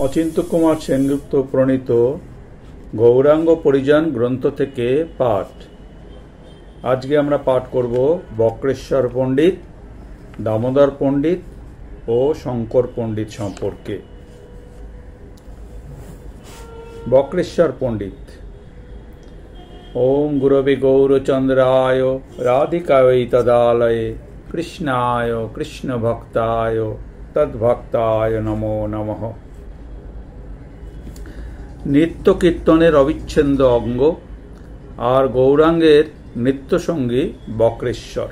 অচিন্ত্য কুমার সেনগুপ্ত প্রণীত গৌরাঙ্গ পরিজন গ্রন্থ থেকে পাঠ। আজকে আমরা পাঠ করব বক্রেশ্বর পণ্ডিত, দামোদর পণ্ডিত ও শঙ্কর পণ্ডিত সম্পর্কে। বক্রেশ্বর পণ্ডিত। ওম গুরবে গৌরচন্দ্রায় রাধিকায় তদালয়ে কৃষ্ণায় কৃষ্ণ ভক্তায় তদ্ভক্তায় নমো নমঃ। নৃত্য কীর্তনের অবিচ্ছেদ্য অঙ্গ আর গৌরাঙ্গের নৃত্যসঙ্গী বক্রেশ্বর।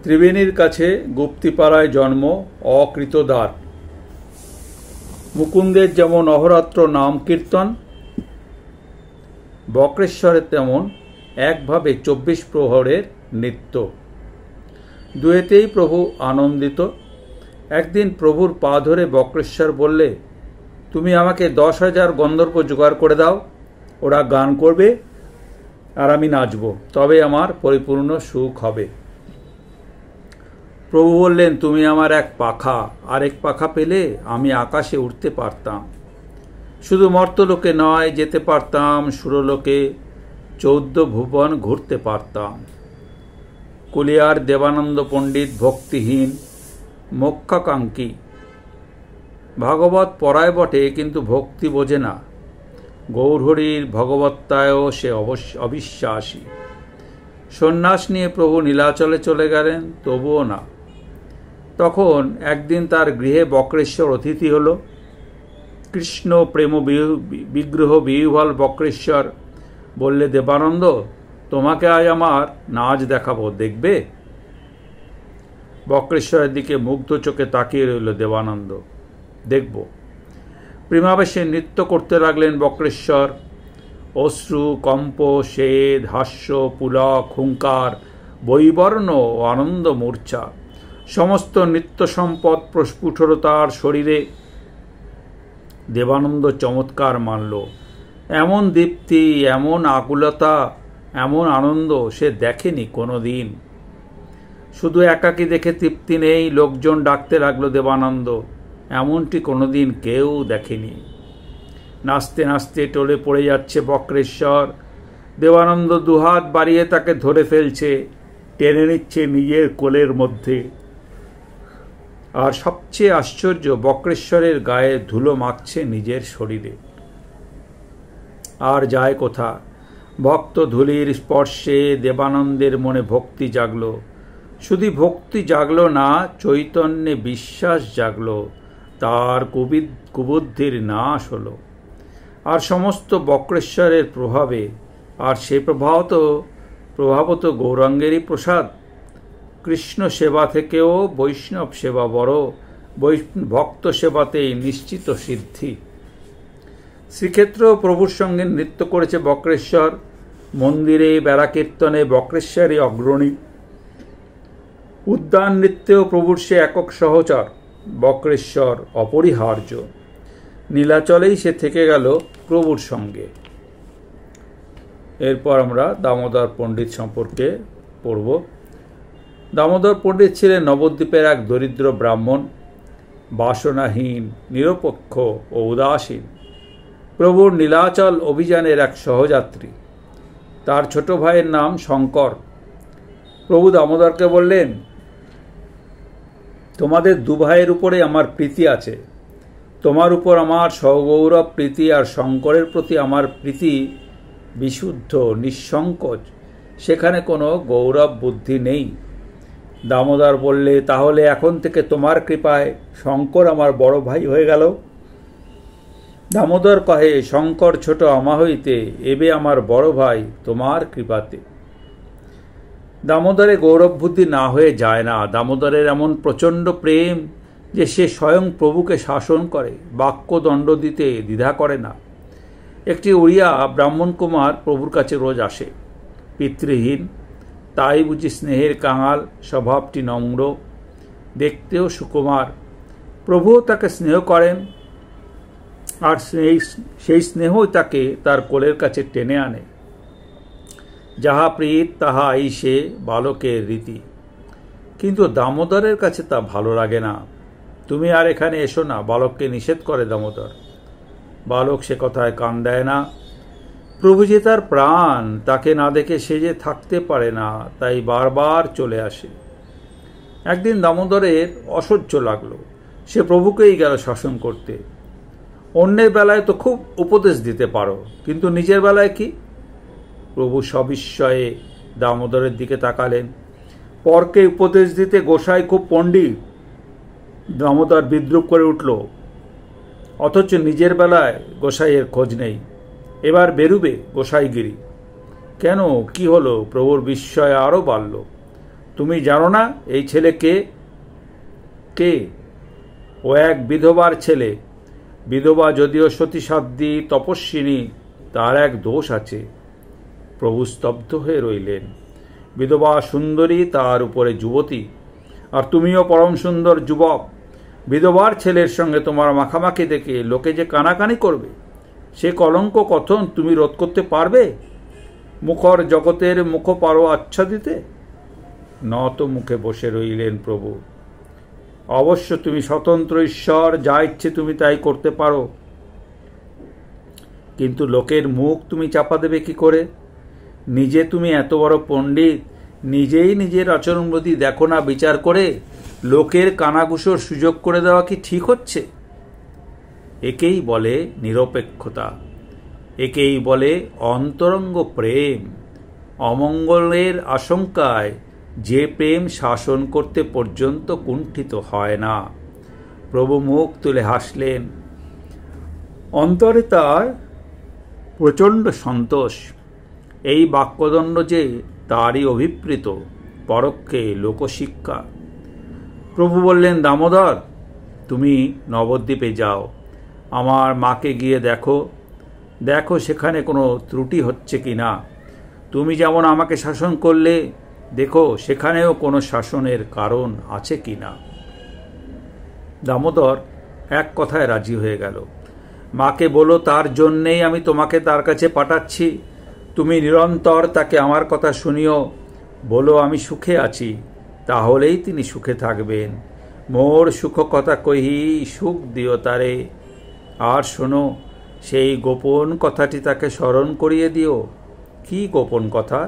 ত্রিবেণীর কাছে গুপ্তিপাড়ায় জন্ম অকৃতদার। মুকুন্দের যেমন অহরাত্র নাম কীর্তন, বক্রেশ্বরের তেমন একভাবে 24 প্রহরের নৃত্য। দুয়েতেই প্রভু আনন্দিত। একদিন প্রভুর পা ধরে বক্রেশ্বর বললে, তুমি আমাকে 10,000 গন্ধর্ব জোগাড় করে দাও, ওরা গান করবে আর আমি নাচব, তবে আমার পরিপূর্ণ সুখ হবে। প্রভু বললেন, তুমি আমার এক পাখা, আরেক পাখা পেলে আমি আকাশে উঠতে পারতাম। শুধু মর্তলোকে নয়, যেতে পারতাম সুরলোকে, 14 ভুবন ঘুরতে পারতাম। কুলিয়ার দেবানন্দ পণ্ডিত ভক্তিহীন, মোক্ষাকাঙ্ক্ষী। ভাগবত পড়ায় বটে, কিন্তু ভক্তি বোঝে না। গৌরহরির ভগবত্তায়ও সে অবিশ্বাসী। সন্ন্যাস নিয়ে প্রভু নীলাচলে চলে গেলেন, তবুও না। তখন একদিন তার গৃহে বক্রেশ্বর অতিথি হল। কৃষ্ণ প্রেম বিগ্রহ বিহ্বল বক্রেশ্বর বললে, দেবানন্দ, তোমাকে আজ আমার নাচ দেখাবো, দেখবে? বক্রেশ্বরের দিকে মুগ্ধ চোখে তাকিয়ে রইল দেবানন্দ। দেখব। প্রেমাবেশে নৃত্য করতে লাগলেন বক্রেশ্বর। অশ্রু, কম্প, সেদ, হাস্য, পুলক, হুঙ্কার, বৈবর্ণ ও আনন্দ মূর্ছা, সমস্ত নৃত্য সম্পদ প্রস্ফুটল তার শরীরে। দেবানন্দ চমৎকার মানল। এমন দীপ্তি, এমন আকুলতা, এমন আনন্দ সে দেখেনি কোনো দিন। শুধু একাকী দেখে তৃপ্তি নেই, লোকজন ডাকতে লাগলো দেবানন্দ, এমনটি কোনোদিন কেউ দেখেনি। নাচতে নাচতে টলে পড়ে যাচ্ছে বক্রেশ্বর। দেবানন্দ দুহাত বাড়িয়ে তাকে ধরে ফেলছে, টেনে নিচ্ছে নিজের কোলের মধ্যে। আর সবচেয়ে আশ্চর্য, বক্রেশ্বরের গায়ে ধুলো মাখছে নিজের শরীরে। আর যায় কোথা? ভক্ত ধুলির স্পর্শে দেবানন্দের মনে ভক্তি জাগল। শুধু ভক্তি জাগল না, চৈতন্যে বিশ্বাস জাগল। তার কুবুদ্ধির নাশ হল। আর সমস্ত বক্রেশ্বরের প্রভাবে, আর সে প্রভাব তো গৌরাঙ্গেরই প্রসাদ। কৃষ্ণ সেবা থেকেও বৈষ্ণব সেবা বড়, ভক্ত সেবাতেই নিশ্চিত সিদ্ধি। শ্রীক্ষেত্র প্রভুর সঙ্গে নৃত্য করেছে বক্রেশ্বর। মন্দিরে বেড়া কীর্তনে বক্রেশ্বরই অগ্রণী। উদ্যান নৃত্যেও প্রভুর সে একক সহচর, বক্রেশ্বর অপরিহার্য। নীলাচলেই সে থেকে গেল প্রভুর সঙ্গে। এরপর আমরা দামোদর পণ্ডিত সম্পর্কে পড়ব। দামোদর পণ্ডিত ছিলেন নবদ্বীপের এক দরিদ্র ব্রাহ্মণ, বাসনাহীন, নিরপেক্ষ ও উদাসীন। প্রভুর নীলাচল অভিযানের এক সহযাত্রী। তার ছোট ভাইয়ের নাম শঙ্কর। প্রভু দামোদরকে বললেন, তোমাদের 2 ভাইয়ের উপরে আমার প্রীতি আছে। তোমার উপর আমার সগৌরব প্রীতি, আর শঙ্করের প্রতি আমার প্রীতি বিশুদ্ধ, নিঃসংকোচ, সেখানে কোনো গৌরব বুদ্ধি নেই। দামোদর বললে, তাহলে এখন থেকে তোমার কৃপায় শঙ্কর আমার বড় ভাই হয়ে গেল। দামোদর কহে, শঙ্কর ছোট আমা হইতে, এবে আমার বড় ভাই তোমার কৃপাতে। দামোদরে গৌরব বুদ্ধি না হয়ে যায় না। দামোদরের এমন প্রচণ্ড প্রেম যে সে স্বয়ং প্রভুকে শাসন করে, বাক্যদণ্ড দিতে দ্বিধা করে না। একটি উড়িয়া ব্রাহ্মণ কুমার প্রভুর কাছে রোজ আসে। পিতৃহীন, তাই বুঝি স্নেহের কাঙাল, স্বভাবটি নম্র, দেখতেও সুকুমার। প্রভুও তাকে স্নেহ করেন, আর সেই স্নেহই তাকে তার কোলের কাছে টেনে আনে। যাহা প্রীত তাহা আইসে বালকের রীতি। কিন্তু দামোদরের কাছে তা ভালো লাগে না। তুমি আর এখানে এসো না, বালককে নিষেধ করে দামোদর। বালক সে কথায় কান দেয় না। প্রভু যে তার প্রাণ, তাকে না দেখে সে যে থাকতে পারে না, তাই বারবার চলে আসে। একদিন দামোদরের অসহ্য লাগলো, সে প্রভুকেই গেল শাসন করতে। অন্যের বেলায় তো খুব উপদেশ দিতে পারো, কিন্তু নিজের বেলায় কি? প্রভু সবিস্ময়ে দামোদরের দিকে তাকালেন। পরকে উপদেশ দিতে গোসাই খুব পণ্ডিত। দামোদর বিদ্রুপ করে উঠল, অথচ নিজের বেলায় গোসাইয়ের খোঁজ নেই। এবার বেরুবে গোসাইগিরি। কেন, কি হলো? প্রভুর বিস্ময় আরও বাড়ল। তুমি জানো না এই ছেলে কে? কে? ও এক বিধবার ছেলে। বিধবা যদিও সতীসাধ্বী তপস্বিনী, তার এক দোষ আছে। প্রভু স্তব্ধ হয়ে রইলেন। বিধবা সুন্দরী, তার উপরে যুবতী, আর তুমিও পরম সুন্দর যুবক। বিধবার ছেলের সঙ্গে তোমার মাখামাখি দেখে লোকে যে কানাকানি করবে, সে কলঙ্ক কথন তুমি রোধ করতে পারবে? মুখর জগতের মুখ পারো আচ্ছাদিতে? নত মুখে বসে রইলেন প্রভু। অবশ্য তুমি স্বতন্ত্র ঈশ্বর, যা ইচ্ছে তুমি তাই করতে পারো, কিন্তু লোকের মুখ তুমি চাপা দেবে কি করে? নিজে তুমি এত বড় পণ্ডিত, নিজেই নিজের আচরণবিধি দেখো না বিচার করে লোকের কানাঘুষোর সুযোগ করে দেওয়া কি ঠিক হচ্ছে? একেই বলে নিরপেক্ষতা, একেই বলে অন্তরঙ্গ প্রেম। অমঙ্গলের আশঙ্কায় যে প্রেম শাসন করতে পর্যন্ত কুণ্ঠিত হয় না। প্রভু মুখ তুলে হাসলেন। অন্তরে তার প্রচণ্ড সন্তোষ। এই বাক্যদণ্ড যে তারই অভিপ্রেত, পরোক্ষে লোকশিক্ষা। প্রভু বললেন, দামোদর, তুমি নবদ্বীপে যাও, আমার মাকে গিয়ে দেখো, দেখো সেখানে কোনো ত্রুটি হচ্ছে কি না। তুমি যেমন আমাকে শাসন করলে, দেখো সেখানেও কোনো শাসনের কারণ আছে কি না। দামোদর এক কথায় রাজি হয়ে গেল। মাকে বলো তার জন্যেই আমি তোমাকে তার কাছে পাঠাচ্ছি। তুমি নিরন্তর তাকে আমার কথা শুনিও, বলো আমি সুখে আছি, তাহলেই তিনি সুখে থাকবেন। মোর সুখ কথা কহি, সুখ দিও তারে। আর শোনো, সেই গোপন কথাটি তাকে স্মরণ করিয়ে দিও। কি গোপন কথা?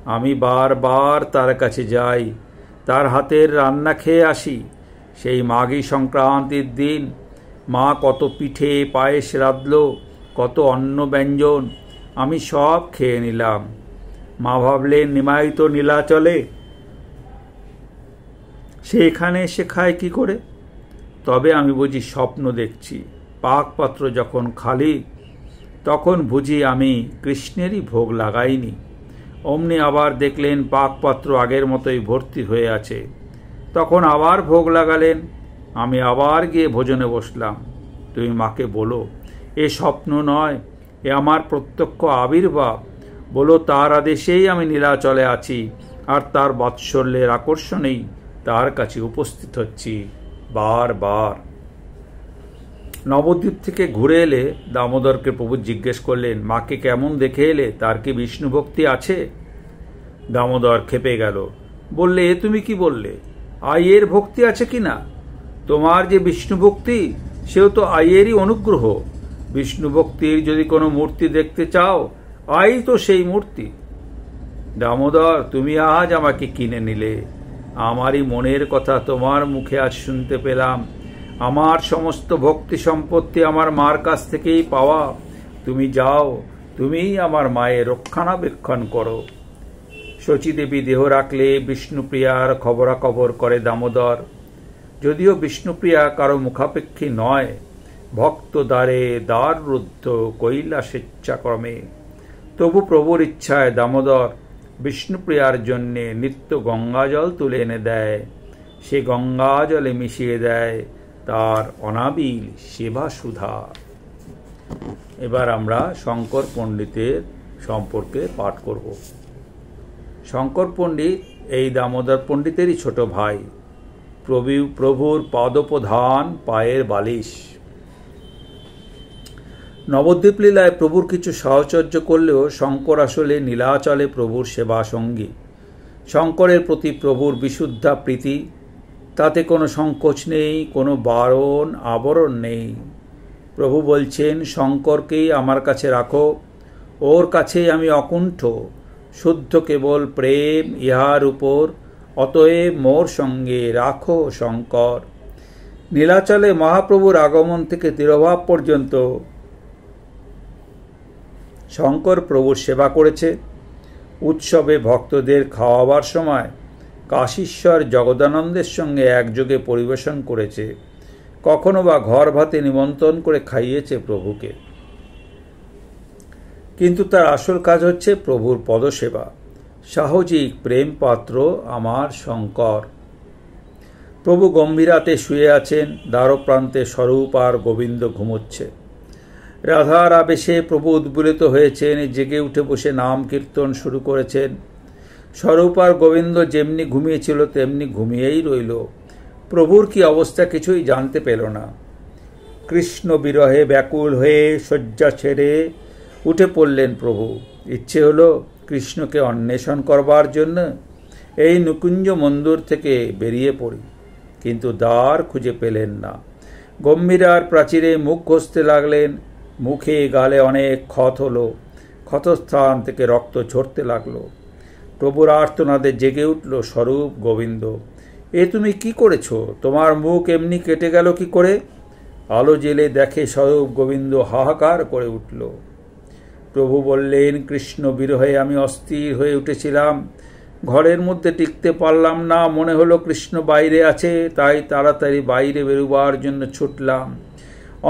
আমি বারবার তার কাছে যাই, তার হাতের রান্না খেয়ে আসি। সেই মাঘী সংক্রান্তির দিন মা কত পিঠে পায়েস রাঁধল, কত অন্ন ব্যঞ্জন, আমি সব খেয়ে নিলাম। মা ভাবলেন নিমাই তো নীলাচলে, সেখানে সে খায় কি করে? তবে আমি বুঝি স্বপ্ন দেখছি। পাকপাত্র যখন খালি, তখন বুঝি আমি কৃষ্ণেরই ভোগ লাগাইনি। অমনি আবার দেখলেন পাকপাত্র আগের মতোই ভর্তি হয়ে আছে। তখন আবার ভোগ লাগালেন। আমি আবার গিয়ে ভোজনে বসলাম। তুমি মাকে বলো, এ স্বপ্ন নয়, এ আমার প্রত্যক্ষ আবির্ভাব। বলো তার আদেশেই আমি নীলাচলে আছি, আর তার বাৎসল্যের আকর্ষণেই তার কাছে উপস্থিত হচ্ছি বারবার। নবদ্বীপ থেকে ঘুরে এলে দামোদরকে প্রভু জিজ্ঞেস করলেন, মাকে কেমন দেখে এলে? তার কি বিষ্ণু ভক্তি আছে? দামোদর খেপে গেল। বললে, এ তুমি কি বললে? আইয়ের ভক্তি আছে কি না? তোমার যে বিষ্ণু ভক্তি, সেও তো আইয়েরই অনুগ্রহ। বিষ্ণু ভক্তির যদি কোনো মূর্তি দেখতে চাও, আই তো সেই মূর্তি। দামোদর, তুমি আজ আমাকে কিনে নিলে। আমারই মনের কথা তোমার মুখে আজ শুনতে পেলাম। আমার সমস্ত ভক্তি সম্পত্তি আমার মার কাছ থেকেই পাওয়া। তুমি যাও, তুমিই আমার মায়ের রক্ষণাবেক্ষণ করো। শচীদেবী দেহ রাখলে বিষ্ণুপ্রিয়ার খবরাখবর করে দামোদর। যদিও বিষ্ণুপ্রিয়া কারো মুখাপেক্ষী নয়, ভক্ত দ্বারে দ্বার রুদ্ধ কৈলা স্বেচ্ছাক্রমে, তবু প্রভুর ইচ্ছায় দামোদর বিষ্ণুপ্রিয়ার জন্যে নিত্য গঙ্গাজল তুলে এনে দেয়। সে গঙ্গাজলে মিশিয়ে দেয় তার অনাবিল সেবা সুধা। এবার আমরা শঙ্কর পণ্ডিতের সম্পর্কে পাঠ করব। শঙ্কর পণ্ডিত এই দামোদর পণ্ডিতেরই ছোট ভাই। প্রভুর পাদপ্রধান পায়ের বালিশ। নবদ্বীপ লীলায় প্রভুর কিছু সাহচর্য করলেও শঙ্কর আসলে নীলাচলে প্রভুর সেবা সঙ্গী। শঙ্করের প্রতি প্রভুর বিশুদ্ধা প্রীতি, তাতে কোনো সংকোচ নেই, কোনো বারণ আবরণ নেই। প্রভু বলছেন, শঙ্করকেই আমার কাছে রাখো, ওর কাছেই আমি অকুণ্ঠ, শুদ্ধ কেবল প্রেম ইহার উপর, অতএব মোর সঙ্গে রাখো শঙ্কর। নীলাচলে মহাপ্রভুর আগমন থেকে তিরোভাব পর্যন্ত শঙ্কর প্রভুর সেবা করেছে। উৎসবে ভক্তদের খাওয়াবার সময় কাশীশ্বর জগদানন্দের সঙ্গে একযোগে পরিবেশন করেছে, কখনো বা ঘর ভাতে নিমন্ত্রণ করে খাইয়েছে প্রভুকে। কিন্তু তার আসল কাজ হচ্ছে প্রভুর পদসেবা। সাহজিক প্রেম পাত্র আমার শঙ্কর। প্রভু গম্ভীরাতে শুয়ে আছেন, দ্বারপ্রান্তে স্বরূপ আর গোবিন্দ ঘুমোচ্ছে। রাধার আবেশে প্রভু উদ্বেলিত হয়েছেন, জেগে উঠে বসে নাম কীর্তন শুরু করেছেন। স্বরূপ আর গোবিন্দ যেমনি ঘুমিয়েছিল তেমনি ঘুমিয়েই রইল। প্রভুর কি অবস্থা কিছুই জানতে পেল না। কৃষ্ণ বিরহে ব্যাকুল হয়ে শয্যা ছেড়ে উঠে পড়লেন প্রভু। ইচ্ছে হলো কৃষ্ণকে অন্বেষণ করবার জন্য এই নুকুঞ্জ মন্দির থেকে বেরিয়ে পড়ি, কিন্তু দ্বার খুঁজে পেলেন না। গম্ভীরার প্রাচীরে মুখ ঘষতে লাগলেন। মুখে গালে অনেক ক্ষত হলো, ক্ষতস্থান থেকে রক্ত ঝরতে লাগলো। প্রভুর আর্তনাদে জেগে উঠল স্বরূপ গোবিন্দ। এ তুমি কি করেছ? তোমার মুখ এমনি কেটে গেল কি করে? আলো জেলে দেখে স্বরূপ গোবিন্দ হাহাকার করে উঠল। প্রভু বললেন, কৃষ্ণ বিরহে আমি অস্থির হয়ে উঠেছিলাম, ঘরের মধ্যে টিকতে পারলাম না। মনে হলো কৃষ্ণ বাইরে আছে, তাই তাড়াতাড়ি বাইরে বেরোবার জন্য ছুটলাম।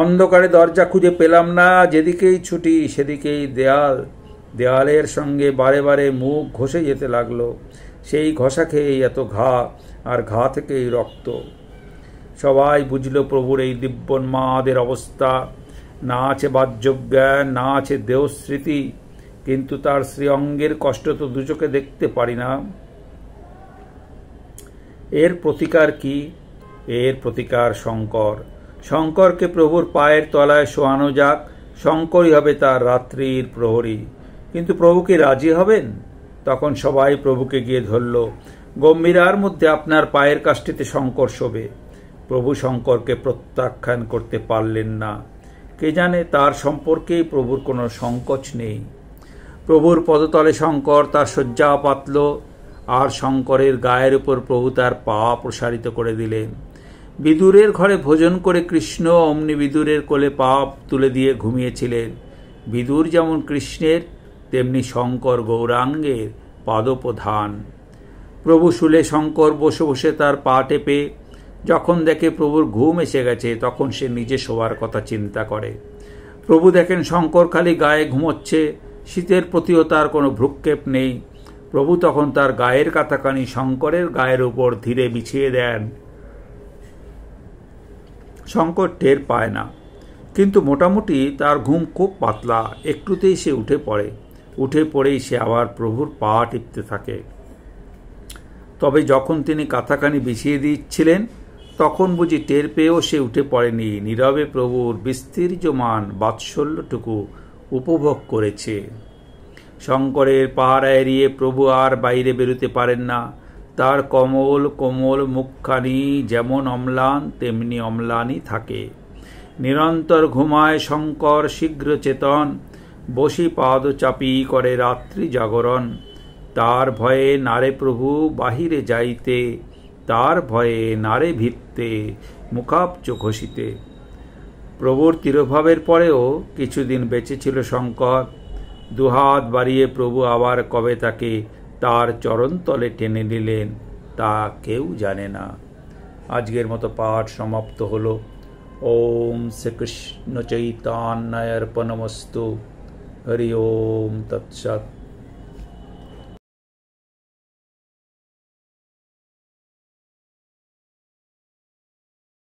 অন্ধকারে দরজা খুঁজে পেলাম না, যেদিকেই ছুটি সেদিকেই দেয়াল। দেয়ালের সঙ্গে বারে বারে মুখ ঘষে যেতে লাগলো। সেই ঘষা খেয়েই এত ঘা, আর ঘা থেকেই রক্ত। সবাই বুঝল প্রভুর এই দিব্যোন্মাদের অবস্থা। না আছে বাহ্যজ্ঞান, না আছে দেহস্মৃতি, কিন্তু তার শ্রীঅঙ্গের কষ্ট তো দুচোখে দেখতে পারি না। এর প্রতিকার কি? এর প্রতিকার শঙ্কর। শঙ্করকে প্রভুর পায়ের তলায় শোয়ানো যাক, শঙ্করই হবে তার রাত্রির প্রহরী। কিন্তু প্রভু কি রাজি হবেন? তখন সবাই প্রভুকে গিয়ে ধরল। গম্ভীরার মধ্যে আপনার পায়ের কাষ্ঠিতে শঙ্কর শোবে। প্রভু শঙ্করকে প্রত্যাখ্যান করতে পারলেন না। কে জানে, তার সম্পর্কেই প্রভুর কোনো সংকোচ নেই। প্রভুর পদতলে শঙ্কর তার শয্যা পাতল, আর শঙ্করের গায়ের উপর প্রভু তার পা প্রসারিত করে দিলেন। বিদুরের ঘরে ভোজন করে কৃষ্ণ অমনি বিদুরের কোলে পা তুলে দিয়ে ঘুমিয়েছিলেন। বিদুর যেমন কৃষ্ণের, তেমনি শঙ্কর গৌরাঙ্গের পাদপ্রধান। প্রভু শুলে শঙ্কর বসে বসে তার পা টেপে। যখন দেখে প্রভুর ঘুম এসে গেছে, তখন সে নিজে শোবার কথা চিন্তা করে। প্রভু দেখেন শঙ্কর খালি গায়ে ঘুমোচ্ছে, শীতের প্রতিও তার কোনো ভ্রুক্ষেপ নেই। প্রভু তখন তার গায়ের কাঁথাকানি শঙ্করের গায়ের উপর ধীরে বিছিয়ে দেন। শঙ্কর টের পায় না, কিন্তু মোটামুটি তার ঘুম খুব পাতলা। একটুতেই সে উঠে পড়ে। উঠে পড়েই সে আবার প্রভুর পা টিপতে থাকে। তবে যখন তিনি কাঁথাকানি বিছিয়ে দিচ্ছিলেন, তখন বুঝি টের পেয়েও সে উঠে পড়েনি। নীরবে প্রভুর বিস্তীর্যমান বাৎসল্যটুকু উপভোগ করেছে। শঙ্করের পাহারা এড়িয়ে প্রভু আর বাইরে বেরোতে পারেন না। তার কোমল কোমল মুখখানি যেমন অম্লান, তেমনি অম্লানই থাকে। নিরন্তর ঘুমায় শঙ্কর শীঘ্র চেতন, বসি পাদ চাপি করে রাত্রি জাগরণ। তার ভয়ে নারে প্রভু বাহিরে যাইতে, তার ভয়ে নারে ভিত্তে মুখাব্জ ঘষিতে। প্রভুর তিরোভাবের পরেও কিছুদিন বেঁচে ছিল শঙ্কর। দুহাত বাড়িয়ে প্রভু আবার কবে তাকে তার চরণতলে টেনে নিলেন, তা কেউ জানে না। আজকের মতো পাঠ সমাপ্ত হলো। ওম শ্রীকৃষ্ণ চৈতন্যায় অর্পণমস্তু। হরি ওম তৎসৎ।